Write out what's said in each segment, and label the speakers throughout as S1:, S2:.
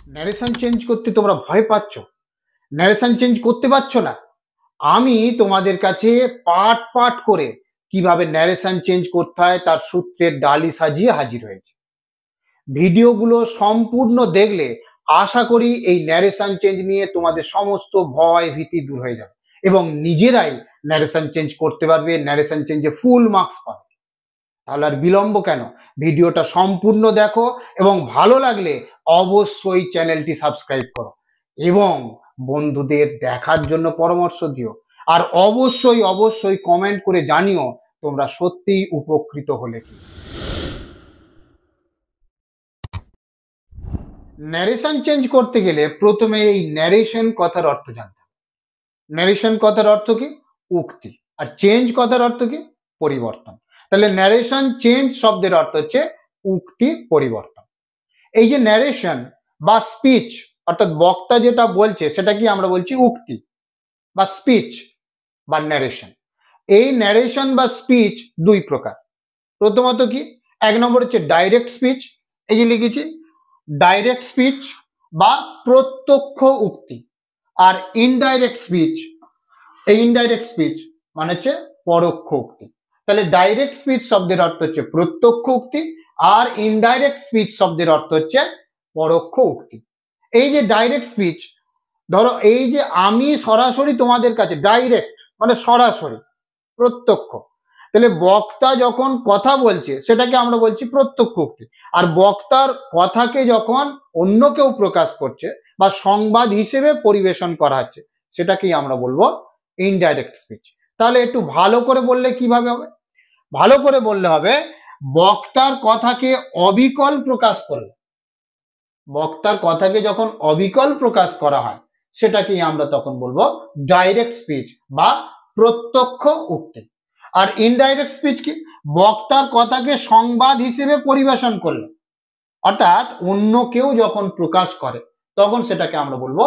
S1: Narration change করতে তোমরা ভয় পাচ্ছ, ন্যারেশন চেঞ্জ করতে পারছো না। আমি তোমাদের কাছে পার্ট পার্ট করে কিভাবে ন্যারেশন চেঞ্জ করতে হয় তার সূত্রের ডালি সাজিয়ে হাজির হয়েছে। ভিডিওগুলো সম্পূর্ণ দেখলে আশা করি এই ন্যারেশন চেঞ্জ নিয়ে তোমাদের সমস্ত ভয় ভীতি দূর হয়ে যাবে এবং নিজেরাই ন্যারেশন চেঞ্জ করতে পারবে, ন্যারেশন চেঞ্জে ফুল মার্কস পাবে। তাহলে আর বিলম্ব কেন, ভিডিওটা সম্পূর্ণ দেখো এবং ভালো লাগলে অবশ্যই চ্যানেলটি সাবস্ক্রাইব করো এবং বন্ধুদের দেখার জন্য পরামর্শ দিও। আর অবশ্যই অবশ্যই কমেন্ট করে জানিও তোমরা সত্যিই উপকৃত হলে কি। ন্যারেশন চেঞ্জ করতে গেলে প্রথমে এই ন্যারেশন কথার অর্থ জানতে হবে। ন্যারেশন কথার অর্থ কি? উক্তি। আর চেঞ্জ কথার অর্থ কি? পরিবর্তন। তাহলে ন্যারেশন চেঞ্জ শব্দের অর্থ হচ্ছে উক্তি পরিবর্তন। এই যে ন্যারেশন বা স্পিচ অর্থাৎ বক্তা যেটা বলছে সেটা কি আমরা বলছি উক্তি বা স্পিচ বা ন্যারেশন। এই ন্যারেশন বা স্পিচ দুই প্রকার। প্রথমত কি, এক নম্বর হচ্ছে ডাইরেক্ট স্পিচ, এই যে লিখেছি ডাইরেক্ট স্পিচ বা প্রত্যক্ষ উক্তি। আর ইনডাইরেক্ট স্পিচ, এই ইনডাইরেক্ট স্পিচ মানে হচ্ছে পরোক্ষ উক্তি। তাহলে ডাইরেক্ট স্পিচ শব্দের অর্থ হচ্ছে প্রত্যক্ষ উক্তি আর ইনডাইরেক্ট স্পিচ শব্দের অর্থ হচ্ছে পরোক্ষ উক্তি। এই যে ডাইরেক্ট স্পিচ, ধরো এই যে আমি সরাসরি তোমাদের কাছে ডাইরেক্ট মানে সরাসরি প্রত্যক্ষ, তাহলে বক্তা যখন কথা বলছে সেটাকে আমরা বলছি প্রত্যক্ষ উক্তি। আর বক্তার কথাকে যখন অন্য কেউ প্রকাশ করছে বা সংবাদ হিসেবে পরিবেশন করা হচ্ছে সেটাকেই আমরা বলবো ইনডাইরেক্ট স্পিচ। তাহলে একটু ভালো করে বললে কিভাবে হবে? ভালো করে বললে হবে বক্তার কথাকে অবিকল প্রকাশ করলে, বক্তার কথাকে যখন অবিকল প্রকাশ করা হয় সেটাকেই আমরা তখন বলবো ডাইরেক্ট স্পিচ বা প্রত্যক্ষ উক্তি। আর ইনডাইরেক্ট স্পিচ কি? বক্তার কথাকে সংবাদ হিসেবে পরিবেশন করলে, অর্থাৎ অন্য কেউ যখন প্রকাশ করে তখন সেটাকে আমরা বলবো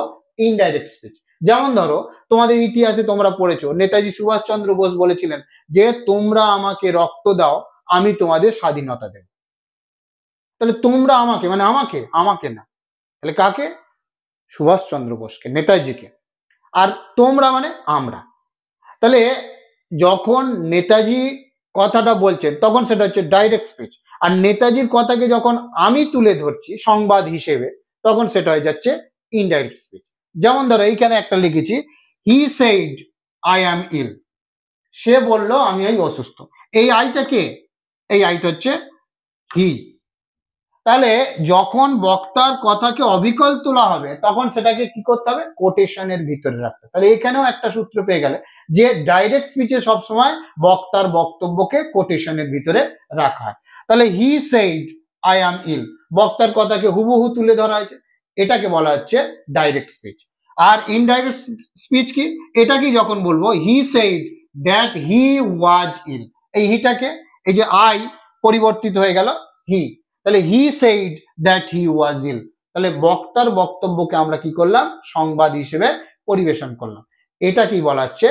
S1: ইনডাইরেক্ট স্পিচ। যেমন ধরো তোমাদের ইতিহাসে তোমরা পড়েছো নেতাজি সুভাষচন্দ্র বোস বলেছিলেন যে তোমরা আমাকে রক্ত দাও আমি তোমাদের স্বাধীনতা দেব। তাহলে তোমরা আমাকে মানে আমাকে, আমাকে না, তাহলে কাকে? সুভাষচন্দ্র বোসকে, নেতাজিকে। আর তোমরা মানে আমরা। তাহলে যখন নেতাজি কথাটা বলছেন তখন সেটা হচ্ছে ডাইরেক্ট স্পিচ। আর নেতাজির কথাকে যখন আমি তুলে ধরছি সংবাদ হিসেবে তখন সেটা হয়ে যাচ্ছে ইনডাইরেক্ট স্পিচ। যেমন ধরো এইখানে একটা লিখেছি হি সেইড আই অ্যাম ইল, সে বলল আমি এই অসুস্থ। এই আইটা কে? এই আইটা হচ্ছে হি। তাহলে যখন বক্তার কথাকে অবিকল তোলা হবে তখন সেটাকে কি করতে হবে? কোটেশনের ভিতরে রাখতে। তাহলে এখানেও একটা সূত্র পেয়ে গেলে যে ডাইরেক্ট স্পিচে সবসময় বক্তার বক্তব্যকে কোটেশনের ভিতরে রাখা হয়। তাহলে হি সেইড আই অ্যাম ইল, বক্তার কথাকে হুবহু তুলে ধরা হয়েছে, এটাকে বলা হচ্ছে ডাইরেক্ট স্পিচ। আর ইনডাইরেক্ট স্পিচ কি? এটা কি যখন বলবো he said that he was ইল, এই হিটাকে এই যে আই পরিবর্তিত হয়ে গেল হি, তাহলে he said that he was ill, তাহলে বক্তার বক্তব্যকে আমরা কি করলাম? সংবাদ হিসেবে পরিবেশন করলাম। এটা কি বলা হচ্ছে?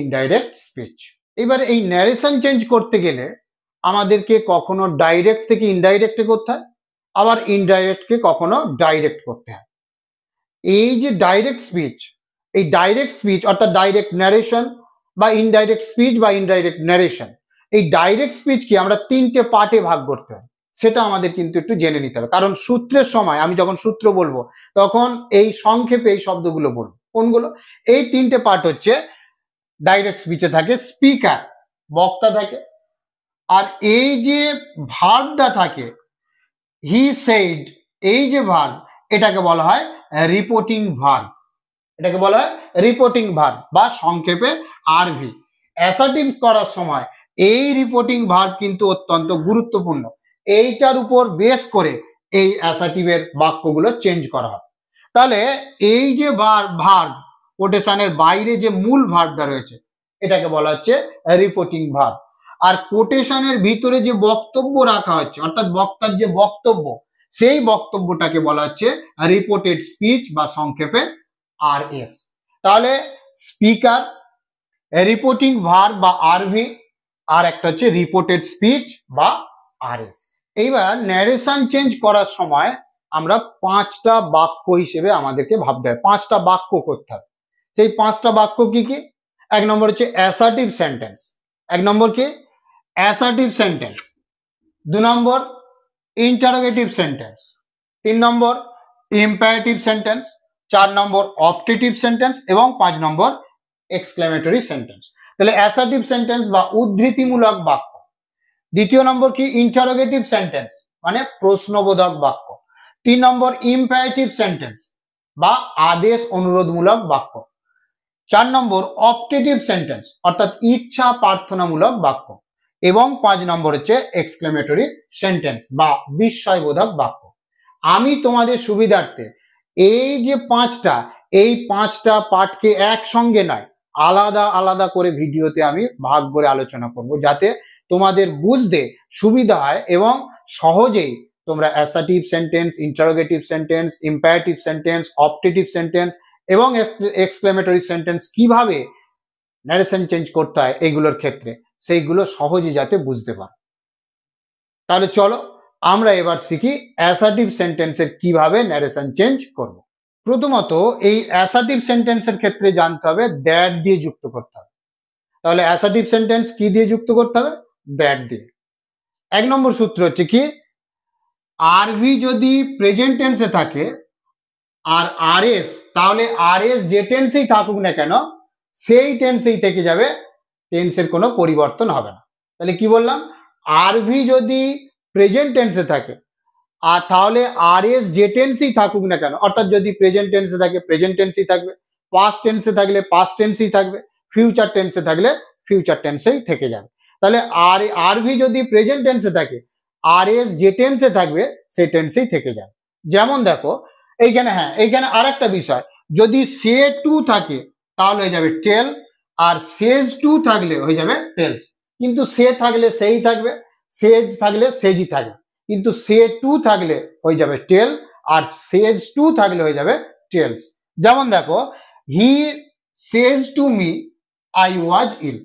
S1: Indirect speech. এবার এই ন্যারেশন চেঞ্জ করতে গেলে আমাদেরকে কখনো ডাইরেক্ট থেকে ইনডাইরেক্টে করতে হয়, আবার ইনডাইরেক্টকে কখনো ডাইরেক্ট করতে হয়। এই যে ডাইরেক্ট স্পিচ, এই ডাইরেক্ট স্পিচ অর্থাৎ ডাইরেক্ট ন্যারেশন বা ইনডাইরেক্ট স্পিচ বা ইনডাইরেক্ট ন্যারেশন, এই ডাইরেক্ট স্পিচ কি আমরা তিনটে পার্টে ভাগ করতে হয়, সেটা আমাদের কিন্তু একটু জেনে নিতে হবে। কারণ সূত্রের সময় আমি যখন সূত্র বলবো তখন এই সংক্ষেপে এই শব্দগুলো বলবো। কোনগুলো? এই তিনটে পার্ট হচ্ছে ডাইরেক্ট স্পিচে থাকে স্পিকার, বক্তা থাকে, আর এই যে ভার্বটা থাকে হি সেইড, এই যে ভার্ব এটাকে বলা হয় রিপোর্টিং ভার্ব, এটাকে বলা হয় রিপোর্টিং ভার্ব বা সংক্ষেপে আরভি। অ্যাসার্টিভ করার সময় এই রিপোর্টিং ভার্ব কিন্তু অত্যন্ত গুরুত্বপূর্ণ, এইটার উপর বেস করে এই অ্যাসার্টিভের বাক্যগুলো চেঞ্জ করা হয়। তাহলে এই যে ভার্ব কোটেশনের বাইরে যে মূল ভার্বটা রয়েছে এটাকে বলা হচ্ছে রিপোর্টিং ভার্ব। আর কোটেশনের ভিতরে যে বক্তব্য রাখা হচ্ছে অর্থাৎ বক্তার যে বক্তব্য সেই বক্তব্যটাকে বলা হচ্ছে রিপোর্টেড স্পিচ বা সংক্ষেপে আরএস। তাহলে স্পিকার, রিপোর্টিং ভার্ব বা আরভি, আর একটা হচ্ছে রিপোর্টেড স্পিচ বা আরএস। এইবার ন্যারেশন চেঞ্জ করার সময় আমরা 5টা বাক্য হিসেবে আমাদেরকে ভাবতে হবে, 5টা বাক্য করতে হবে। সেই 5টা বাক্য কি কি? 1 নম্বর হচ্ছে অ্যাসার্টিভ সেন্টেন্স, 1 নম্বর কি অ্যাসার্টিভ সেন্টেন্স, 2 নম্বর ইন্টারোগেটিভ সেন্টেন্স, 3 নম্বর ইম্পারেটিভ সেন্টেন্স, 4 নম্বর অপটেটিভ সেন্টেন্স এবং 5 নম্বর এক্সক্লেমেটরি সেন্টেন্স। তাহলে অ্যাসার্টিভ সেন্টেন্স বা উদ্ধৃতিমূলক বাক্য। দ্বিতীয় নম্বর কি ইন্টারোগেটিভ সেন্টেন্স মানে প্রশ্নবোধক বাক্য। 3 নম্বর ইম্পারেটিভ সেন্টেন্স বা আদেশ অনুরোধমূলক বাক্য। 4 নম্বর অপটেটিভ সেন্টেন্স অর্থাৎ ইচ্ছা প্রার্থনামূলক বাক্য এবং 5 নম্বর হচ্ছে এক্সক্লেমেটরি সেন্টেন্স বা বিস্ময়বোধক বাক্য। আমি তোমাদের সুবিধার্থে এই যে 5টা, এই 5টা পাঠকে একসঙ্গে নয়, আলাদা আলাদা করে ভিডিওতে আমি ভাগ করে আলোচনা করব, যাতে তোমাদের বুঝতে সুবিধা হয় এবং সহজেই তোমরা assertive sentence, interrogative sentence, imperative sentence, optative sentence এবং এক্সক্লেমেটরি সেন্টেন্স কিভাবে ন্যারেশন চেঞ্জ করতে হয় এইগুলোর ক্ষেত্রে, সেইগুলো সহজে যাতে বুঝতে পারো। তাহলে চলো আমরা এবার শিখি অ্যাসার্টিভ সেন্টেন্সের কিভাবে ন্যারেশন চেঞ্জ করব। প্রথমত এই অ্যাসার্টিভ সেন্টেন্সের ক্ষেত্রে জানতে হবে দ্যাট দিয়ে যুক্ত করতে হবে। তাহলে অ্যাসার্টিভ সেন্টেন্স কি দিয়ে যুক্ত করতে হবে? দ্যাট দিয়ে। 1 নম্বর সূত্র হচ্ছে কি আরভি যদি প্রেজেন্ট টেন্সে থাকে আর আরএস, তাহলে আরএস যে টেন্সেই থাকুক না কেন সেই টেন্সেই থেকে যাবে, টেন্সের কোনো পরিবর্তন হবে না। তাহলে কি বললাম? আরভি যদি প্রেজেন্ট টেন্সে থাকে আর তাহলে আরএস যে টেন্সেই থাকুক না কেন, অর্থাৎ যদি প্রেজেন্ট টেন্সে থাকে প্রেজেন্ট টেন্সই থাকবে, পাস্ট টেন্সে থাকলে পাস্ট টেন্সই থাকবে, ফিউচার টেন্সে থাকলে ফিউচার টেন্সেই থেকে যাবে। তাহলে আরভি যদি প্রেজেন্ট টেন্সে থাকে আরএস যে টেন্সে থাকবে সেই টেন্সেই থেকে যাবে। যেমন দেখো এইখানে, হ্যাঁ এইখানে আরেকটা বিষয়, যদি সে টু থাকে তাহলে হয়ে যাবে টেল, আর সেজ টু থাকলে হয়ে যাবে টেলস। কিন্তু সে থাকলে সেই থাকবে, সেজ থাকলে সেজই থাকবে, কিন্তু সে টু থাকলে হয়ে যাবে টেল আর সেজ টু থাকলে হয়ে যাবে টেলস। যেমন দেখো he says to me I was ill.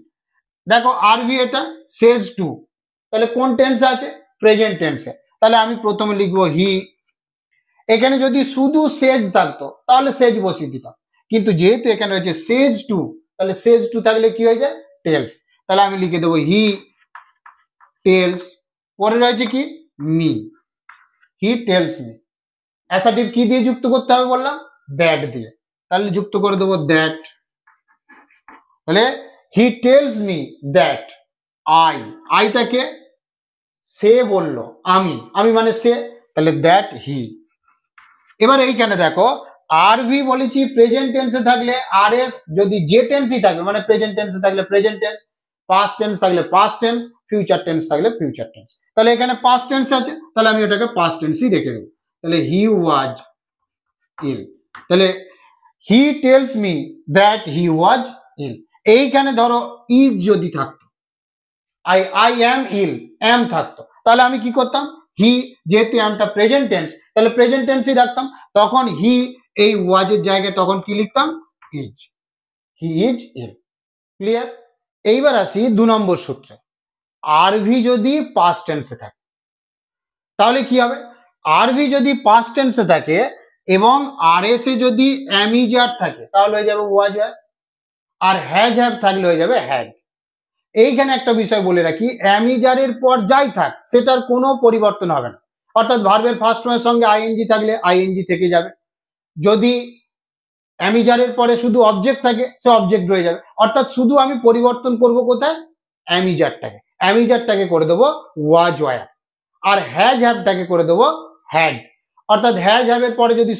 S1: দেখো আরভি এটা সেজ টু, তাহলে কোন টেন্সে আছে? প্রেজেন্ট টেন্সে। তাহলে আমি প্রথমে লিখবো হি। এখানে যদি শুধু সেজ থাকতো তাহলে সেজ বসিয়ে দিতাম, কিন্তু যেহেতু এখানে হচ্ছে সেজ টু, তাহলে সেজ টু থাকলে কি হয়ে যায়? টেলস। তাহলে আমি লিখে দেবো হি টেলস, পরে রয়েছে কি মি, হি টেলস মি। অ্যাসার্টিভ কি দিয়ে যুক্ত করতে হবে বললাম? দ্যাট দিয়ে। তাহলে যুক্ত করে দেবো দ্যাট। তাহলে হি টেলস মি দ্যাট আইটাকে সে বললো, আমি মানে সে, তাহলে দ্যাট হি। এবার এইখানে দেখো আরভি বলেছি প্রেজেন্ট টেন্সে থাকলে আরএস যদি যে টেন্সই থাকবে, মানে প্রেজেন্ট টেন্সে থাকলে প্রেজেন্ট টেন্স, পাস্ট টেন্স থাকলে পাস্ট টেন্স, ফিউচার টেন্স থাকলে ফিউচার টেন্স। তাহলে এখানে পাস্ট টেন্স আছে, তাহলে আমি ওটাকে পাস্ট টেন্সই রেখে দেবো। তাহলে হি ওয়াজ ইল, তাহলে he tells me that he was ill. এইখানে ধরো ইজ যদি থাকতো, আই অ্যাম ইল, অ্যাম থাকতো, তাহলে আমি কি করতাম? হি, যেহেতু অ্যামটা প্রেজেন্ট টেন্স তাহলে প্রেজেন্ট টেন্সই রাখতাম, তখন হি এই ওয়াজের জায়গায় তখন কি লিখতাম? Is, he is ill. Clear? এইবার আসি 2 নম্বর সূত্রে। আরভি যদি পাস্ট টেন্সে থাকে তাহলে কি হবে? আরভি যদি পাস্ট টেন্সে থাকে এবং আরএস এ যদি অ্যামিজার থাকে তাহলে হয়ে যাবে ওয়াজ ওয়ার, আর হ্যাজ হ্যাভ থাকলে হয়ে যাবে হ্যাড। এইখানে একটা বিষয় বলে রাখি, অ্যামিজারের পর যাই থাক সেটার কোনো পরিবর্তন হবে না, অর্থাৎ ভার্বের ফার্স্ট ফর্মের সঙ্গে আইএনজি থাকলে আইএনজি থেকে যাবে, যদি অ্যামিজারের পরে শুধু অবজেক্ট থাকে সে অবজেক্ট রয়ে যাবে, অর্থাৎ শুধু আমি পরিবর্তন করব কোথায়? অ্যামিজারটাকে করে দেবো ওয়াজ ওয়ার, আর হ্যাজ হ্যাভটাকে করে দেবো হ্যাড। অর্থাৎ হ্যাজ হ্যাভের পরে যদি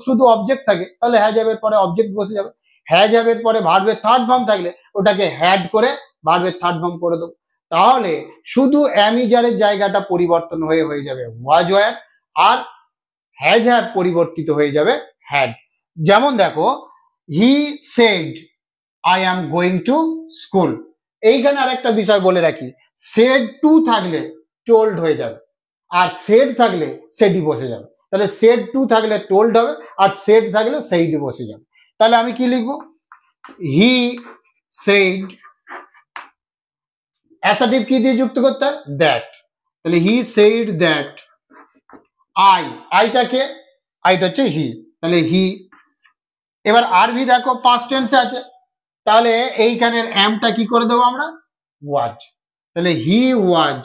S1: শুধু অবজেক্ট থাকে তাহলে হ্যাজ হ্যাভের পরে অবজেক্ট বসে যাবে, হ্যাজ হ্যাভের পরে ভার্বের থার্ড ফর্ম থাকলে ওটাকে হ্যাড করে ভার্বের থার্ড ফর্ম করে দেবো, তাহলে শুধু অ্যামিজারের জায়গাটা পরিবর্তন হয়ে যাবে ওয়াজ ওয়ার, আর হ্যাজ হ্যাভ পরিবর্তিত হয়ে যাবে হ্যাড। যেমন দেখো he said I am going to school. এইখানে আরেকটা বিষয় বলে রাখি, সেড টু থাকলে টোল্ড হয়ে যাবে, আর সেড থাকলে সেডি বসে যাবে। তাহলে সেড টু থাকলে টোল্ড হবে, আর সেড থাকলে সেইডি বসে যাবে। তাহলে আমি কি লিখবো? হি সেড, অ্যাসার্টিভ কি দিয়ে যুক্ত করতে হয়? দ্যাট। তাহলে হি সেড দ্যাট আইটাকে, আইটা হচ্ছে হি, তাহলে হি। এবার আরভি দেখো পাস্ট টেন্সে আছে, তাহলে এইখানের এমটা কি করে দেবো আমরা, ওয়াজ, তাহলে হি ওয়াজ।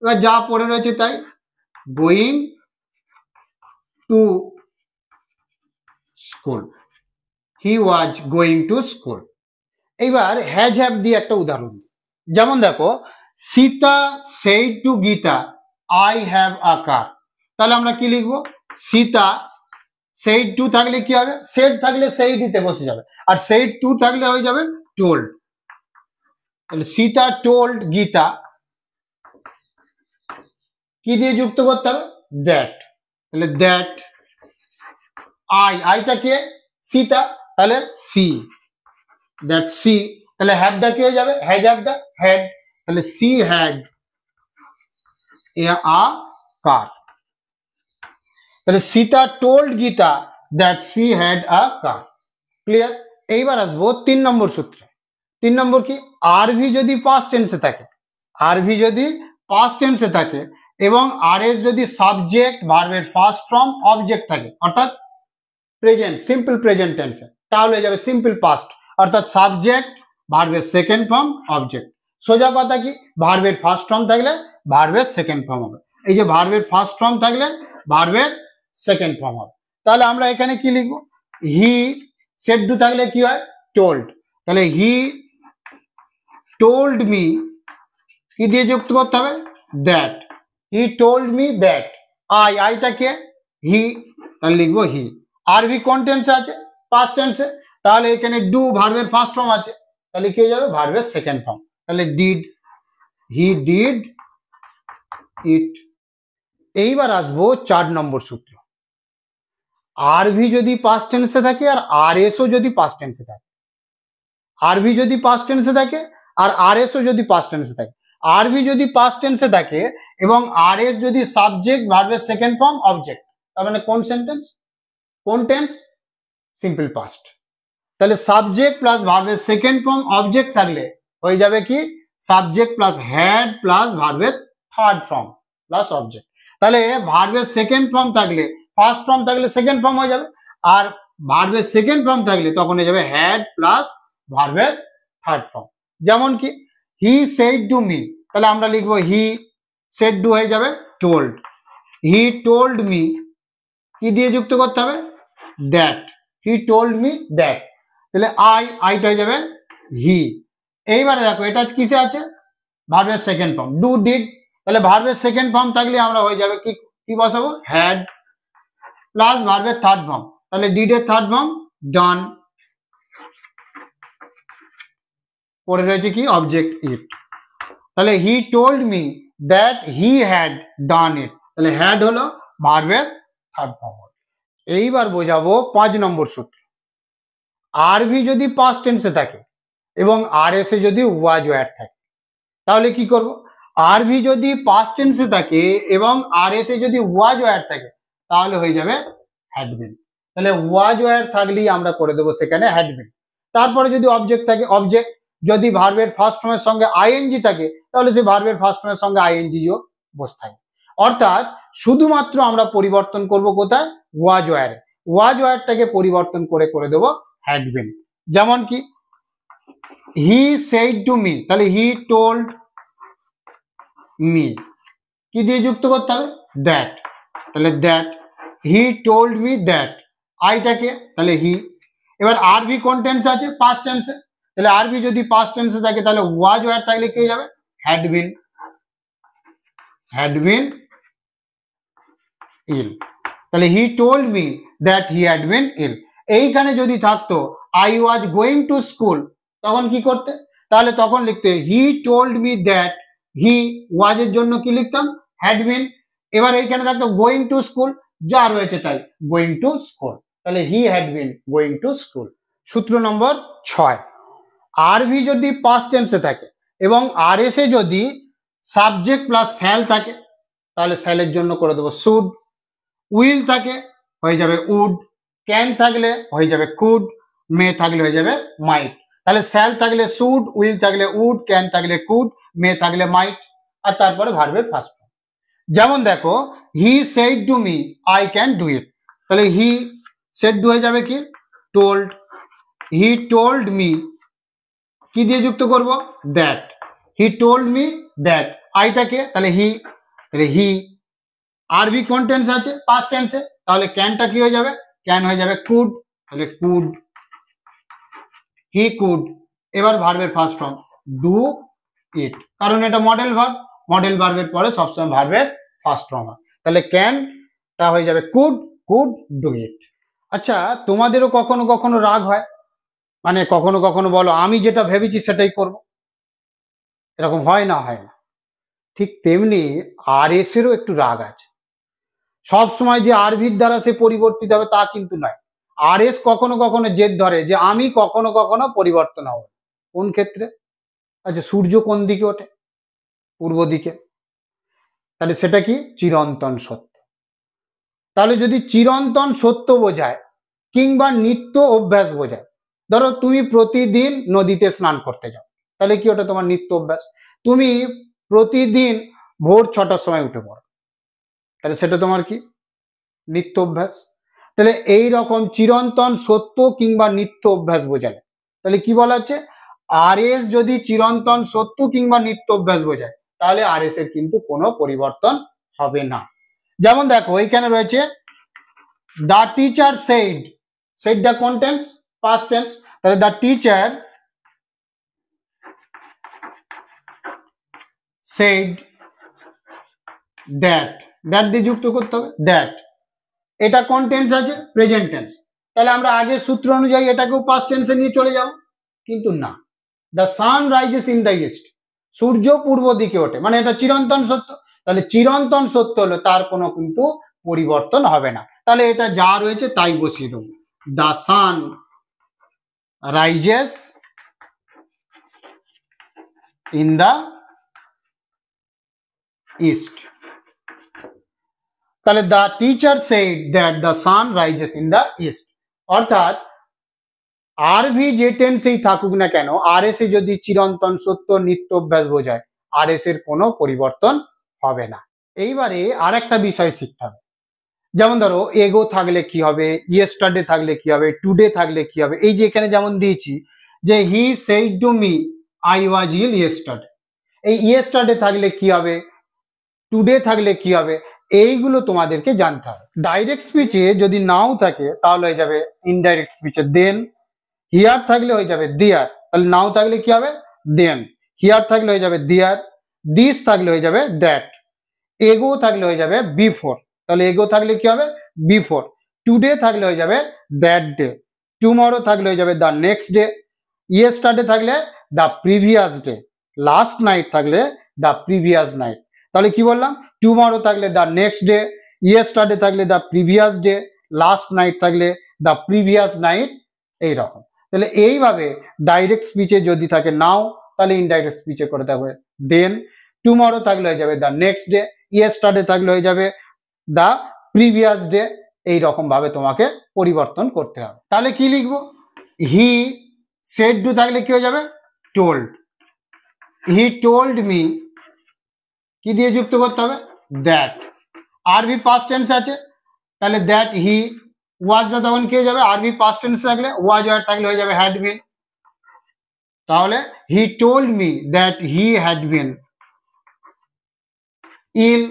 S1: এবার যা পড়ে রয়েছে তাই, going to school, he was going to school. এইবার হ্যাজ হ্যাভ দিয়ে একটা উদাহরণ, যেমন দেখো Sita said to Gita I have a car, তাহলে আমরা কি লিখবো, সীতা সেইড টু থাকলে কি হবে, সেড থাকলে সেইডিতে বসে যাবে, আর সেইড টু থাকলে হয়ে যাবে টোল্ড, তাহলে সীতা টোল্ড গীতা, কি দিয়ে যুক্ত করতে হবে, দ্যাট, তাহলে দ্যাট। আইটা কে, সীতা, তাহলে সি, দ্যাট সি, তাহলে হ্যাভটা কি হয়ে যাবে, হ্যাজ হ্যাভটা হ্যাড, তাহলে সি হ্যাড আ কার, তাহলে Sita told Gita that she had a car. Clear. এইবার আসবো 3 নম্বর সূত্রে। 3 নম্বর কি, আরভি যদি পাস্ট টেন্সে থাকে, আরভি যদি পাস্ট টেন্সে থাকে এবং আর এস যদি সাবজেক্ট ভার্বের ফার্স্ট ফর্ম অবজেক্ট থাকে, অর্থাৎ প্রেজেন্ট সিম্পল প্রেজেন্ট টেন্সে, তাহলে হয়ে যাবে সিম্পল পাস্ট, অর্থাৎ সাবজেক্ট ভার্বের সেকেন্ড ফর্ম অবজেক্ট। সোজা কথা কি, ভার্বের ফার্স্ট ফর্ম থাকলে ভার্বের সেকেন্ড ফর্ম হবে, এই যে ভার্বের ফার্স্ট ফর্ম থাকলে ভার্বের সেকেন্ড ফর্ম হবে। তাহলে আমরা এখানে কি লিখবো, হি সেড টু থাকলে কি হয়, টোল্ড, তাহলে হি টোল্ড মি, কি দিয়ে যুক্ত করতে হবে, that, he told me that. আইটা কে, হি, তাহলে লিখবো হি। আরভি কোন টেন্সে আছে, পাস্ট টেন্সে, তাহলে এখানে ডু ভার্বের ফার্স্ট ফর্ম আছে, তাহলে কি হয়ে যাবে, ভার্বের সেকেন্ড ফর্ম, তাহলে ডিড, হি ডিড ইট। এইবার আসবো 4 নম্বর সূত্র। আরভি যদি পাস্ট টেন্সে থাকে আর আর এসও যদি পাস্ট টেন্সে থাকে, আরভি যদি পাস্ট টেন্সে থাকে আর আর এসও যদি পাস্ট টেন্সে থাকে, আরভি যদি পাস্ট টেন্সে থাকে এবং আর এস যদি সাবজেক্ট ভার্বের সেকেন্ড ফর্ম অবজেক্ট, তার মানে কোন সেন্টেন্স, কোন টেন্স, সিম্পল পাস্ট। তাহলে সাবজেক্ট প্লাস ভার্বের সেকেন্ড ফর্ম অবজেক্ট থাকলে হয়ে যাবে কি, সাবজেক্ট প্লাস হ্যাড প্লাস ভার্বের থার্ড ফর্ম প্লাস অবজেক্ট। তাহলে ভার্বের সেকেন্ড ফর্ম থাকলে ফার্স্ট ফর্ম থাকলে সেকেন্ড ফর্ম হয়ে যাবে, আর ভার্বের সেকেন্ড ফর্ম থাকলে তখন হয়ে যাবে হ্যাড প্লাস ভার্বের থার্ড ফর্ম। যেমন কি, হি সেড টু মি, তাহলে আমরা লিখবো হি সেড টু হয়ে যাবে টোল্ড, হি টোল্ড মি, কি দিয়ে যুক্ত করতে হবে, that, he told me that, তাহলে আইটা হয়ে যাবে হি। এইবারে দেখো এটা কিসে আছে, ভার্বের সেকেন্ড ফর্ম, ডু ডিড, তাহলে ভার্বের সেকেন্ড ফর্ম থাকলে আমরা হয়ে যাবে কি, কি বসাবো, হ্যাড প্লাস ভার্বের থার্ড ফর্ম, তাহলে ডিড এর থার্ড ফর্ম ডান, পরে রয়েছে কি, অবজেক্ট ইট, তাহলে he told me that he had done it, তাহলে হ্যাড হলো ভার্বের থার্ড ফর্ম। এইবার বোঝাবো 5 নম্বর সূত্র। আরভি যদি পাস্ট টেন্সে থাকে এবং আর এস এ যদি ওয়াজ ওয়্যার থাকে, তাহলে কি করব, আরভি যদি পাস্ট টেন্সে থাকে এবং আর এস এ যদি ওয়াজ ওয়্যার থাকে, তাহলে হয়ে যাবে হ্যাড বিন, তাহলে ওয়াজ ওয়্যার থাকলেই আমরা করে দেবো সেখানে হ্যাড বিন। তারপরে যদি অবজেক্ট থাকে, অবজেক্ট, যদি ভার্বের ফার্স্ট ফর্মের সঙ্গে আইএনজি থাকে, তাহলে সেই ভার্বের ফার্স্ট ফর্মের সঙ্গে আইএনজিও বসে থাকে। অর্থাৎ শুধুমাত্র আমরা পরিবর্তন করব কোথায়, ওয়াজ ওয়্যারে, ওয়াজ ওয়্যারটাকে পরিবর্তন করে করে দেবো হ্যাড বিন। যেমন কি, হি সেড টু মি, তাহলে হি টোল্ড মি, কি দিয়ে যুক্ত করতে হবে, দ্যাট, তাহলে that, he told me that. আইটাকে, তাহলে হি। এবার আরভি কোন টেন্সে আছে, পাস্ট টেন্সে, তাহলে আরভি যদি পাস্ট টেন্সে থাকে তাহলে ওয়াজ ওয়্যার থাকলে কি হয়ে যাবে, had bin, had been ill, তাহলে he told me that he had been ill. এইখানে যদি থাকতো I was going to school, তখন কি করতে, তাহলে তখন লিখতে he told me that, he was এর জন্য কি লিখতাম, হ্যাড বিন। এবার এইখানে থাকতো গোয়িং টু স্কুল, যা রয়েছে তাই, গোয়িং টু স্কুল, তাহলে হি had been going to school. সূত্র নম্বর 6, আরভি যদি পাস্ট টেন্সে থাকে এবং আর এস এ যদি সাবজেক্ট প্লাস শ্যাল থাকে, তাহলে শ্যালের জন্য করে দেবো শুড, উইল থাকে হয়ে যাবে উড, ক্যান থাকলে হয়ে যাবে কুড, মে থাকলে হয়ে যাবে মাইট। তাহলে শ্যাল থাকলে শুড, উইল থাকলে উড, ক্যান থাকলে কুড, মে থাকলে মাইট, আর তারপরে ভার্বের ফার্স্ট ফর্ম। যেমন দেখো he said to me I can do it, তাহলে হি সেড টু হয়ে যাবে কি টোল্ড, হি টোল্ড মি কি দিয়ে যুক্ত করব that, he told me that, আইটাকে তাহলে হি আরবি কোন টেন্স আছে পাস্ট টেন্সে, তাহলে ক্যানটা কি হয়ে যাবে ক্যান হয়ে যাবে কুড, তাহলে কুড, হি কুড। এবার ভার্বের ফার্স্ট ফর্ম ডু ইট, কারণ এটা মডেল ভার্ব, মডেল ভার্বের পরে সবসময় ভার্বের ফার্স্ট ফর্ম হয়, তাহলে ক্যানটা হয়ে যাবে কুড, কুড ডু ইট। আচ্ছা তোমাদেরও কখনো কখনো রাগ হয়, মানে কখনো কখনো বলো আমি যেটা ভেবেছি সেটাই করব, এরকম হয় না হয় না, ঠিক তেমনি আর এস এরও একটু রাগ আছে, সব সময় যে আরভির দ্বারা সে পরিবর্তিত হবে তা কিন্তু নয়, আর এস কখনো কখনো জেদ ধরে যে আমি কখনো কখনো পরিবর্তন হব, কোন ক্ষেত্রে, আচ্ছা সূর্য কোন দিকে ওঠে পূর্ব দিকে, তাহলে সেটা কি চিরন্তন সত্য, তাহলে যদি চিরন্তন সত্য বোঝায় কিংবা নিত্য অভ্যাস বোঝায়, ধরো তুমি প্রতিদিন নদীতে স্নান করতে যাও, তাহলে কি ওটা তোমার নিত্য অভ্যাস, তুমি প্রতিদিন ভোর 6টার সময় উঠে পড়ো, তাহলে সেটা তোমার কি নিত্য অভ্যাস, তাহলে এই রকম চিরন্তন সত্য কিংবা নিত্য অভ্যাস বোঝায়, তাহলে কি বলা হচ্ছে আর এস যদি চিরন্তন সত্য কিংবা নিত্য অভ্যাস বোঝায় তাহলে আর এস এর কিন্তু কোনো পরিবর্তন হবে না। যেমন দেখো এখানে রয়েছে দ্য টিচার সেড, সেডটা কোন টেন্স পাস্ট টেন্স, তাহলে the teacher said that, that দিয়ে যুক্ত করতে হবে দ্যাট, এটা কোন টেন্স আছে প্রেজেন্ট টেন্স, তাহলে আমরা আগের সূত্র অনুযায়ী এটাকেও পাস্ট টেন্সে নিয়ে চলে যাব, কিন্তু না, the sun rises in the east, সূর্য পূর্ব দিকে ওঠে, মানে এটা চিরন্তন সত্য, তাহলে চিরন্তন সত্য হলো তার কোনো কিন্তু পরিবর্তন হবে না, তাহলে এটা যা রয়েছে তাই বসিয়ে দেবো, the sun rises in the east, তাহলে the teacher said that the sun rises in the east, অর্থাৎ আর ভি যে টেন্সেই থাকুক না কেন আর এস এ যদি চিরন্তন সত্য নিত্য অভ্যাস বোঝায় আর এস এর কোনো পরিবর্তন হবে না। এইবারে আর একটা বিষয় শিখতে হবে, যেমন ধরো এগো থাকলে কি হবে, ইয়েস্টারডে থাকলে কি হবে, টুডে থাকলে কি হবে, এই যে এখানে যেমন দিয়েছি যে he said to me I was ill yesterday, এই ইয়েস্টারডে থাকলে কি হবে, টুডে থাকলে কি হবে, এইগুলো তোমাদেরকে জানতে হবে। ডাইরেক্ট স্পিচে যদি নাও থাকে তাহলে হয়ে যাবে ইনডাইরেক্ট স্পিচে দেন, হিয়ার থাকলে হয়ে যাবে দেয়ার, তাহলে নাও থাকলে কি হবে দেন, হিয়ার থাকলে হয়ে যাবে দেয়ার, দিস থাকলে হয়ে যাবে দ্যাট, এগো থাকলে হয়ে যাবে বিফোর, তাহলে এগো থাকলে কি হবে বিফোর, টুডে থাকলে হয়ে যাবে দ্যাট ডে, টুমরো থাকলে হয়ে যাবে দ্য নেক্সট ডে, ইয়েস্টারডে থাকলে the previous day, last night থাকলে দ্য প্রিভিয়াস নাইট, তাহলে কি বললাম টুমরো থাকলে দ্য নেক্সট ডে, ইয়েস্টারডে থাকলে the previous day, last night থাকলে দ্য প্রিভিয়াস নাইট, এইরকম। তাহলে এইভাবে ডাইরেক্ট স্পিচে যদি থাকে নাও তাহলে ইনডাইরেক্ট স্পিচে করে থাকবে দেন, টুমরো থাকলে হয়ে যাবে দ্য নেক্সট ডে, ইয়েস্টারডে থাকলে হয়ে যাবে দ্য প্রিভিয়াস ডে, এইরকম ভাবে তোমাকে পরিবর্তন করতে হবে। তাহলে কি লিখবো হি সেড টু থাকলে কি হয়ে যাবে টোল্ড, হি টোল্ড মি কি দিয়ে যুক্ত করতে হবে দ্যাট, আরবি পাস্ট টেন্স আছে তাহলে দ্যাট হি, ওয়াজটা তখন কি হয়ে যাবে আরবি পাস্ট টেন্স থাকলে ওয়াজ ওয়ার থাকলে হয়ে যাবে হ্যাড বিন, তাহলে he told me that he had been ill,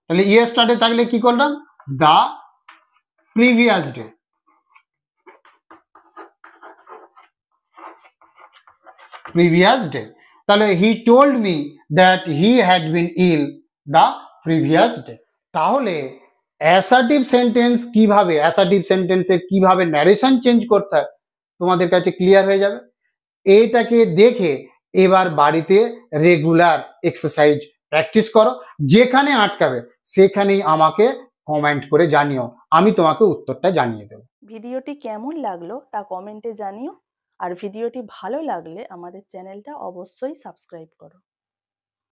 S1: তাহলে ইয়েস্টারডে থাকলে কি করলাম the previous day, previous day, তাহলে he told me that he had been ill the previous day. তাহলে অ্যাসার্টিভ সেন্টেন্স কিভাবে, অ্যাসার্টিভ সেন্টেন্সের কিভাবে ন্যারেশন চেঞ্জ করতে হয় তোমাদের কাছে ক্লিয়ার হয়ে যাবে। এইটাকে দেখে এবার বাড়িতে রেগুলার এক্সারসাইজ প্র্যাকটিস করো, যেখানে আটকাবে সেখানেই আমাকে কমেন্ট করে জানিও, আমি তোমাকে উত্তরটা জানিয়ে দেবো।
S2: ভিডিওটি কেমন লাগলো তা কমেন্টে জানিও, আর ভিডিওটি ভালো লাগলে আমাদের চ্যানেলটা অবশ্যই সাবস্ক্রাইব করো।